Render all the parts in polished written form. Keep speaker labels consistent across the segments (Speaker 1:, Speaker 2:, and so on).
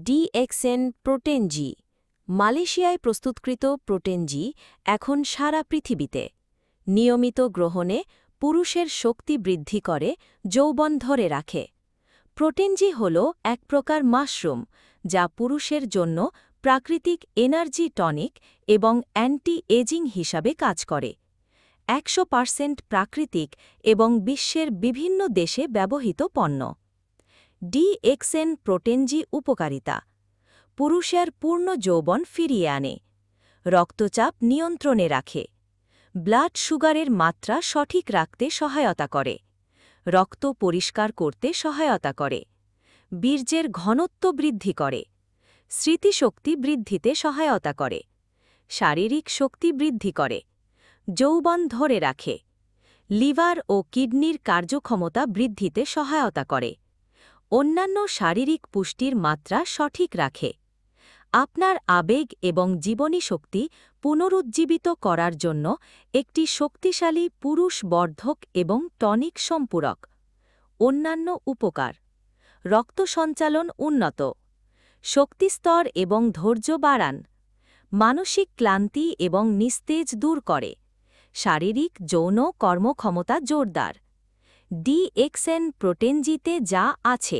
Speaker 1: DXN প্রোটেনজি মালয়েশিয়ায় প্রস্তুতকৃত প্রোটেনজি এখন সারা পৃথিবীতে নিয়মিত গ্রহণে পুরুষের শক্তি বৃদ্ধি করে, যৌবন ধরে রাখে। প্রোটেনজি হল এক প্রকার মাশরুম যা পুরুষের জন্য প্রাকৃতিক এনার্জি টনিক এবং অ্যান্টি এজিং হিসাবে কাজ করে। 100% প্রাকৃতিক এবং বিশ্বের বিভিন্ন দেশে ব্যবহৃত পণ্য। ডিএক্সএন প্রোটেনজি উপকারিতা: পুরুষের পূর্ণ যৌবন ফিরিয়ে আনে, রক্তচাপ নিয়ন্ত্রণে রাখে, ব্লাড সুগারের মাত্রা সঠিক রাখতে সহায়তা করে, রক্ত পরিষ্কার করতে সহায়তা করে, বীর্যের ঘনত্ব বৃদ্ধি করে, স্মৃতিশক্তি বৃদ্ধিতে সহায়তা করে, শারীরিক শক্তি বৃদ্ধি করে, যৌবন ধরে রাখে, লিভার ও কিডনির কার্যক্ষমতা বৃদ্ধিতে সহায়তা করে, অন্যান্য শারীরিক পুষ্টির মাত্রা সঠিক রাখে। আপনার আবেগ এবং জীবনী শক্তি পুনরুজ্জীবিত করার জন্য একটি শক্তিশালী পুরুষ বর্ধক এবং টনিক সম্পূরক। অন্যান্য উপকার: রক্ত সঞ্চালন উন্নত, শক্তিস্তর এবং ধৈর্য বাড়ান, মানসিক ক্লান্তি এবং নিস্তেজ দূর করে, শারীরিক যৌন কর্মক্ষমতা জোরদার। ডিএক্সএন প্রোটেনজিতে যা আছে: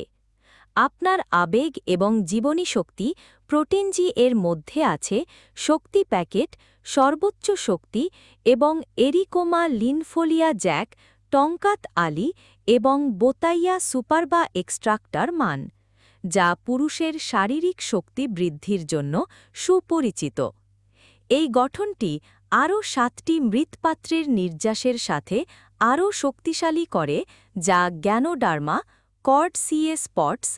Speaker 1: আপনার আবেগ এবং জীবনী শক্তি প্রোটেনজি এর মধ্যে আছে শক্তি প্যাকেট, সর্বোচ্চ শক্তি এবং এরিকোমা লিনফোলিয়া জ্যাক, টঙ্কাত আলি এবং বোতাইয়া সুপারবা এক্সট্রাক্টার মান, যা পুরুষের শারীরিক শক্তি বৃদ্ধির জন্য সুপরিচিত। এই গঠনটি আরও 7টি মৃৎপাত্রের নির্যাসের সাথে আরও শক্তিশালী করে, যা গ্যানোডার্মা, কর্ড সিএ স্পটস,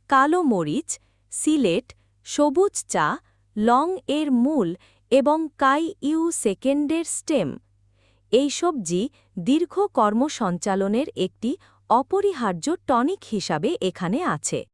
Speaker 1: কালো মরিচ, সিলেট, সবুজ চা, লং এর মূল এবং কাই ইউ সেকেন্ডের স্টেম। এই সবজি দীর্ঘ কর্মসঞ্চালনের একটি অপরিহার্য টনিক হিসাবে এখানে আছে।